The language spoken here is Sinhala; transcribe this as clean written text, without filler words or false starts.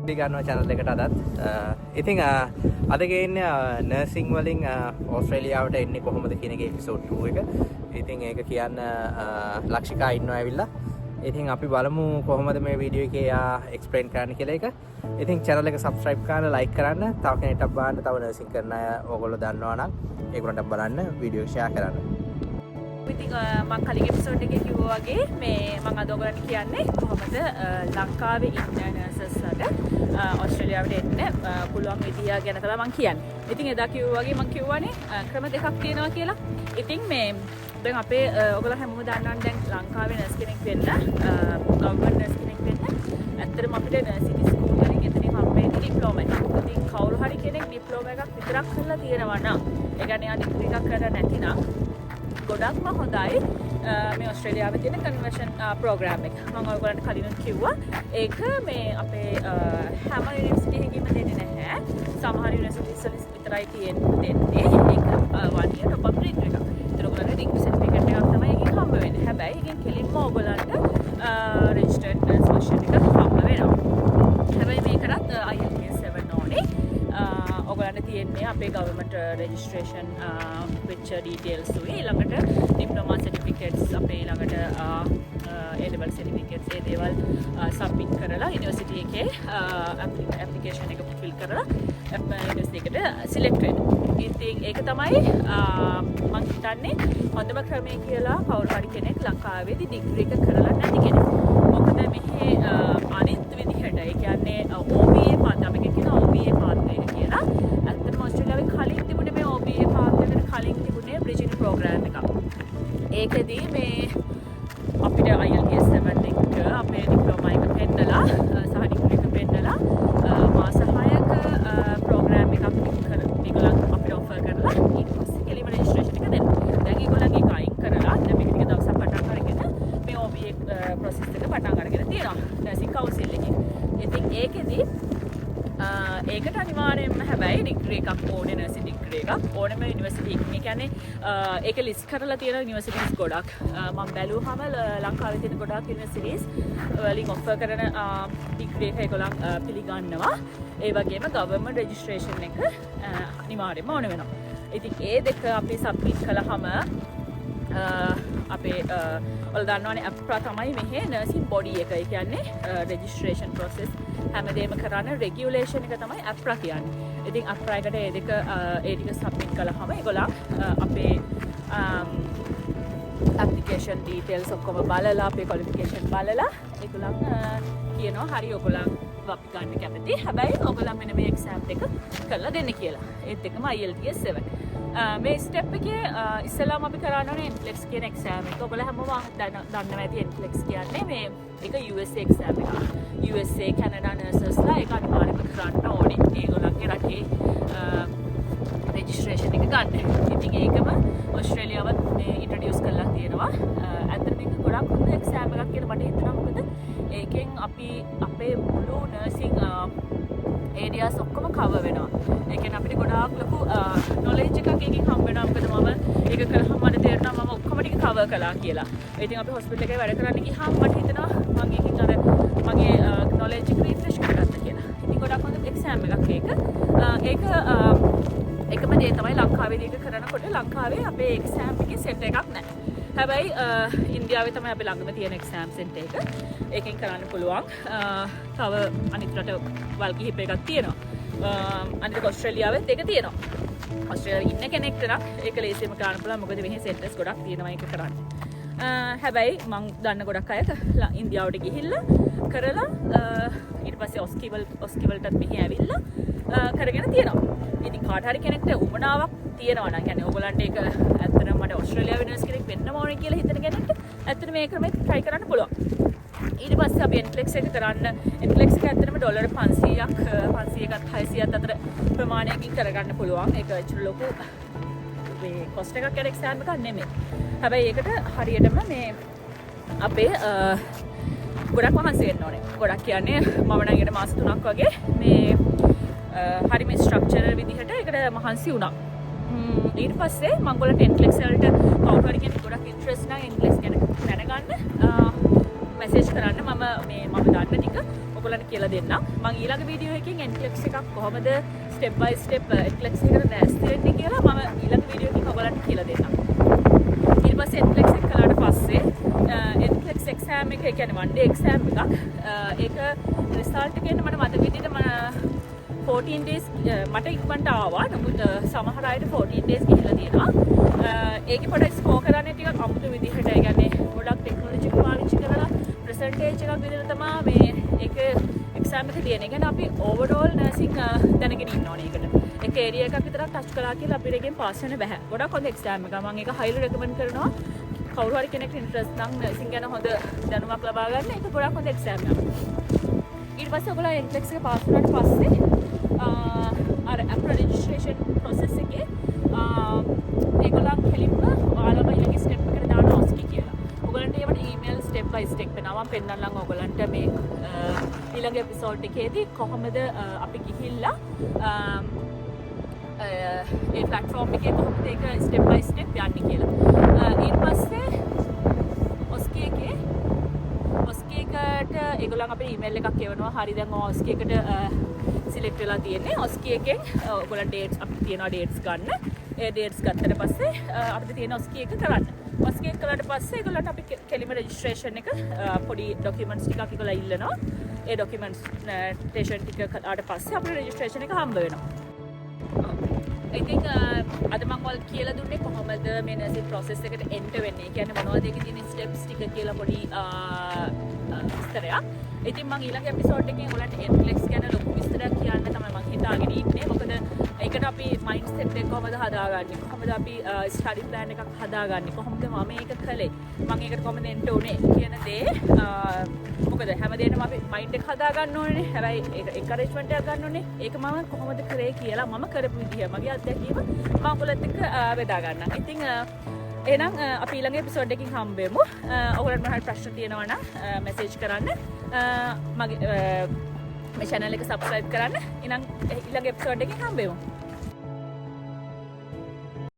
පිළිගන්නවා channel එකට අදත්. ඉතින් අද ගේන්නේ නර්සිං වලින් ඕස්ට්‍රේලියාවට එන්නේ කොහොමද කියන එක එපිසෝඩ් 2 එක. ඉතින් ඒක කියන්න ලක්ෂිකා ඉන්නවා ඇවිල්ලා. ඉතින් අපි බලමු කොහොමද මේ වීඩියෝ එකේ එක්ස්ප්ලেইন කරන්න කියලා එක. ඉතින් channel එක subscribe කරන්න, like කරන්න, තව කෙනෙක්ට බලන්න, තව නර්සිං කරන අය ඕගොල්ලෝ දන්නවා නම් ඒගොල්ලන්ට බලන්න, වීඩියෝ එක share කරන්න. ඉතින් මම කලින් එපිසෝඩ් එකේ කිව්වා වගේ මේ මම අද ඔයගලන්ට කියන්නේ කොහොමද ලංකාවේ ඉන්න නර්සස්ලාට ඕස්ට්‍රේලියාවට එන්න පුළුවන් විදිය ගැන තමයි මම කියන්නේ. ඉතින් එදා කිව්වා වගේ මම කිව්වනේ ක්‍රම දෙකක් තියෙනවා කියලා. ඉතින් මේ දැන් අපේ ඔයගොල්ලෝ හැමෝම දන්නවනේ දැන් ලංකාවේ නර්ස් කෙනෙක් වෙන්න ගවර්න්මන්ට් නර්ස් කෙනෙක් වෙන්න ඇත්තටම අපිට නර්සිං ස්කූල් වලින් එතනින් හම්බෙන්නේ ඩිප්ලෝමා එකක්. ඉතින් කවුරු හරි කෙනෙක් ඩිප්ලෝමා එකක් විතරක් කරලා තියෙනවා නම් ඒ කියන්නේ ඩිග්‍රී එකක් කරලා නැතිනම් ගොඩක්ම හොඳයි මේ ඕස්ට්‍රේලියාවේ තියෙන කන්වර්ෂන් ප්‍රෝග්‍රෑම් එක. මම ඔයගොල්ලන්ට කලින් කිව්වා ඒක මේ අපේ හැම යුනිවර්සිටි එකකින්ම දෙන්නේ නැහැ. සමහර යුනිවර්සිටිස් වල විතරයි දෙන්නේ. ඒක 1 year top up degree එකක්. ඒතර ඔයගොල්ලන්ට ඩිග්‍රී සර්ටිෆිකේට් එකක් තමයි එකකින් හම්බ වෙන්නේ. හැබැයි එකකින් කෙලින්ම ඔයගොල්ලන්ට රෙජිස්ටර්ඩ් නර්ස් වර්ෂන් එක හම්බ වෙනවා. හැබැයි මේකටත් IELTS 7 ඕනේ. ඔයගොල්ලන්ට තියෙන්නේ අපේ ගවර්න්මන්ට් රෙජිස්ට්‍රේෂන් වෙච්ච ඩීටේල්ස් උයි ඊළඟට ඩිප්ලෝමා සර්ටිෆිකේට්ස් අපේ ඊළඟට A level සර්ටිෆිකේට්ස් ඒ දේවල් සබ්මිට් කරලා යුනිවර්සිටි එකේ ඇප්ලිකේෂන් එක ෆිල් කරලා යුනිවර්සිටි එකට සිලෙක්ට් වෙන්න. ඉතින් ඒක තමයි මම හිතන්නේ හොඳම ක්‍රමය කියලා කවුරු හරි කෙනෙක් ලංකාවේදී ඩිග්‍රී එක කරලා නැති කෙනෙක්. මොකද මෙහි අනිත් විදිහට ඒ කියන්නේ OBA පාත් අපි කියන OBA පාත් එක කියලා. ඇත්තටම ඕස්ට්‍රේලියාවේ කලින් තිබුණේ මේ OBA පාත් එකට කලින් තිබුණේ බ්‍රිජින් ප්‍රෝග්‍රෑම් එකක්. ඒකදී මේ අපිට IELTS 7 එක අපේ ඩිප්ලෝමා එක පෙන්නලා සහ ඩිග්‍රී එක පෙන්නලා මාස 6ක ප්‍රෝග්‍රෑම් එකක් මේගොල්ලන් අපිට ඔෆර් කරලා ඊට පස්සේ කෙලිම රෙජිස්ට්‍රේෂන් එක දෙනවා. දැන් ඒගොල්ලන්ගේ එක අයින් කරලා දැන් මේක ටික දවසක් පටන් අරගෙන මේ OBA ප්‍රොසෙස් එක පටන් අරගෙන තියෙනවා නර්සිං කවුන්සිල් එකේ. ඉතින් ඒකෙදී ඒකට අනිවාර්යයෙන්ම හැබැයි ඩිග්‍රී එකක් ඕනේ නර්සිං ඩිග්‍රී එකක් ඕනෙම යුනිවර්සිටි එකකින්. ඒ කියන්නේ ඒක ලිස්ට් කරලා තියෙන යුනිවර්සිටිස් ගොඩක්. මම බැලුවහම ලංකාවේ තියෙන ගොඩක් යුනිවර්සිටිස් වලින් ඔෆර් කරන ඩිග්‍රී එක ඒගොල්ලන් පිළිගන්නවා. ඒ වගේම ගවර්න්මන්ට් රෙජිස්ට්‍රේෂන් එක අනිවාර්යයෙන්ම ඕන වෙනවා. ඉතින් ඒ දෙක අපි සබ්මිට් කළාම අපේ ඔයාලා දන්නවනේ අප්‍රා තමයි මෙහි නර්සිං බොඩි එක. ඒ කියන්නේ රෙජිස්ට්‍රේෂන් ප්‍රොසෙස් හැමදේම කරන රෙගියුලේෂන් එක තමයි අප්‍රා කියන්නේ. ඉතින් අප්‍රා එකට ඒ ටික සබ්මිට් කළාම ඒගොල්ලන් අපේ ඇප්ලිකේෂන් ඩීටේල්ස් ඔක්කොම බලලා අපේ ක්වොලිෆිකේෂන් බලලා ඒගොල්ලන් කියනවා හරි ඔයගොල්ලන් අපි ගන්න කැමති. හැබැයි ඔයගොල්ලන් මෙන්න මේ එක්සෑම් එක කරලා දෙන්න කියලා. ඒත් එකම IELTS 7. මේ ස්ටෙප් එකේ ඉස්සෙල්ලාම අපි කරන්න ඕනේ NCLEX කියන එක්සෑම් එක. ඔයගොල්ලෝ හැමෝම දන්නවා ඇති NCLEX කියන්නේ මේ ඒක USA එක්සෑම් එකක්. USA කැනඩා නර්සස්ලා ඒක අනිවාර්යයෙන්ම කරන්න ඕනේ. ඒගොල්ලන්ගේ රටේ රෙජිස්ට්‍රේෂන් එක ගන්න. ඉතින් ඒකම ඕස්ට්‍රේලියාවත් මේ ඉන්ට්‍රොඩියුස් කරලා තියෙනවා. ඇත්තටම මේක ගොඩක් හොඳ එක්සෑම් එකක් කියලා මට හිතෙනවා. මොකද ඒකෙන් අපි අපේ මුළු නර්සිං ඒරියාස් ඔක්කොම කවර් වෙනවා. ඒ කියන්නේ අපිට ගොඩාක් ලොකු නොලෙජ් එකක් එකකින් හම්බ වෙනවා. මොකද මම ඒක කළාම මට තේරෙනවා මම ඔක්කොම ටික කවර් කළා කියලා. ඉතින් අපි හොස්පිටල් එකේ වැඩ කරන්න ගියාම මට හිතෙනවා මම එකකින් අර මගේ නොලෙජ් එක රිෆ්‍රෙෂ් කරගත්තා කියලා. ඉතින් ගොඩක් හොඳ එක්සෑම් එකක් ඒක. ඒක එකම දේ තමයි ලංකාවේදී ඒක කරනකොට ලංකාවේ අපේ එක්සෑම් එකේ සෙට් එකක් නැහැ. හැබැයි ඉන්දියාවේ තමයි අපි ළඟම තියෙන එක්සෑම් සෙන්ටර් එක. ඒකෙන් කරන්න පුළුවන්. තව අනිත් රටවල් කිහිපයකට තියෙනවා. අනිත් ඕස්ට්‍රේලියාවෙත් ඒක තියෙනවා. ඕස්ට්‍රේලියාවේ ඉන්න කෙනෙක්ට නම් ඒක ලේසියෙන්ම කරන්න පුළුවන්. මොකද මෙහි සෙන්ටර්ස් ගොඩක් තියෙනවා ඒක කරන්න. හැබැයි මම දන්න ගොඩක් අය ඉන්දියාවට ගිහිල්ලා කරලා ඊට පස්සේ ඔස්කිවල්ටත් මෙහි ඇවිල්ලා කරගෙන තියෙනවා. ඉතින් කාට හරි කෙනෙක්ට උවමනාවක් තියෙනවා නම් කියන්නේ ඕගොල්ලන්ට ඒක ඇත්තටම මට ඕස්ට්‍රේලියාවේ වෙනස් කෙනෙක් වෙන්න ඕනේ කියලා හිතන කෙනෙක්ට ඇත්තටම මේ ක්‍රමෙත් try කරන්න පුළුවන්. ඊට පස්සේ අපි NCLEX එක කරන්න NCLEX එක ඇත්තටම ඩොලර් 500ක් 500කට 600ක් අතර ප්‍රමාණයකින් කරගන්න පුළුවන්. ඒක ඇත්තට ලොකු මේ කොස්ට් එකක් යන එක්සෑම් එකක් නෙමෙයි. හැබැයි ඒකට හරියටම මේ අපේ ගොඩක් මහන්සි වෙන්න ඕනේ. ගොඩක් කියන්නේ මම නම් ඊට මාස 3ක් වගේ මේ හරි මේ ස්ට්‍රක්චරල් විදිහට ඒකට මහන්සි වුණා. ඊට පස්සේ මම ඔයගොල්ලන්ට NCLEX වලට කවුරු හරි කෙනෙක් ගොඩක් ඉන්ට්‍රෙස්ට් නම් NCLEX ගැන දැනගන්න මැසේජ් කරන්න මම දන්න ටික ඔයගොල්ලන්ට කියලා දෙන්නම්. මම ඊළඟ වීඩියෝ එකකින් NCLEX එකක් කොහොමද ස්ටෙප් බයි ස්ටෙප් NCLEX එකට නැස්ති වෙන්නේ කියලා මම ඊළඟ වීඩියෝ එකකින් ඔයගොල්ලන්ට කියලා දෙන්නම්. ඊට පස්සේ NCLEX එක කළාට පස්සේ NCLEX exam එක කියන්නේ one day exam එකක්. ඒක result එක එන්න මට මතක විදිහට 14 days මට ඉක්මනට ආවා. නමුත් සමහර අයට 14 days ගිහිල්ලා තියෙනවා. ඒකේ පොඩ්ඩක් ස්කෝර් කරන්නේ ටිකක් අමුතු විදිහට. ඒ කියන්නේ ගොඩක් ටෙක්නොලොජි එක පාවිච්චි කරලා ප්‍රසන්ටේජ් එකක් විදිහට තමයි මේ ඒක එක්සෑම් එක තියෙන්නේ. ඒ කියන්නේ අපි ඕවර්ऑල් නර්සිං දැනගෙන ඉන්න ඕනේ ඒකට. ඒක ඒරියා එකක් විතරක් ටච් කළා කියලා අපිට එකෙන් පාස් වෙන්න බෑ. ගොඩක් හොඳ එක්සෑම් එකක්. මම ඒක highly recommend කරනවා. කවුරු හරි කෙනෙක් ඉන්ට්‍රස්ට් නම් නර්සිං ගැන හොඳ දැනුමක් ලබා ගන්න ඒක ගොඩක් හොඳ එක්සෑම් එකක්. ඊට පස්සේ ඔයගොල්ලෝ NCLEX එක පාස් වුණාට පස්සේ අර app registration process එකේ ඒගොල්ලන් කෙලින්ම ඔයාලම ඊළඟ step එකට දානවා OSCE කියලා. ඔයගොල්ලන්ට ඒවට email step by step වෙනවා. මම පෙන්නන්නම් ඔයගොල්ලන්ට මේ ඊළඟ episode එකේදී කොහොමද අපි ගිහිල්ලා ඒ platform එකේ කොහොමද ඒක step by step යන්නේ කියලා. ඊට පස්සේ OSCE එකට ඒගොල්ලන් අපිට email එකක් එවනවා. හරි දැන් OSCE එකට සිලෙක්ට් වෙලා තියෙන්නේ. OSCE එකෙන් ඔයගොල්ලන් dates අපිට තියෙනවා dates ගන්න. ඒ dates ගත්තට පස්සේ අපිට තියෙන OSCE එක කරන්න. OSCE එක කළාට පස්සේ ඒගොල්ලන්ට අපි කෙලිම registration එක පොඩි documents ටිකක් ඒගොල්ලෝ ඉල්ලනවා. ඒ documentation ටික කළාට පස්සේ අපිට registration එක හම්බ වෙනවා. I think අද මම ඔයාලට කියලා දුන්නේ කොහොමද මේ nursing process එකට enter වෙන්නේ. ඒ කියන්නේ මොනවද ඒකේ තියෙන steps ටික කියලා පොඩි විස්තරයක්. ඉතින් මම ඊළඟ එපිසෝඩ් එකෙන් ඔයාලට NCLEX ගැන ලොකු විස්තරයක් කියන්න තමයි මම හිතාගෙන ඉන්නේ. මොකද ඒකට අපි mindset එක කොහොමද හදාගන්නේ? කොහොමද අපි study plan එකක් හදාගන්නේ? කොහොමද මම මේක කළේ? මම ඒකට කොහොමද එන්න උනේ කියන දේ මොකද හැමදේටම අපි mind එක හදාගන්න ඕනේ. හැබැයි ඒක encouragement එකක් ගන්න ඕනේ. ඒක මම කොහොමද කරේ කියලා මම කරපු විදිහ මගේ අත්දැකීම මම ඔයගොල්ලොත් එක්ක බෙදා ගන්නම්. ඉතින් එහෙනම් අපි ඊළඟ එපිසෝඩ් එකකින් හම්බෙමු. ඔයගොල්ලන්ට මොනවා හරි ප්‍රශ්න තියෙනවා නම් මැසේජ් කරන්න. මගේ මේ channel එක subscribe කරන්න. ඊළඟ එපිසෝඩ් එකකින් හම්බෙමු.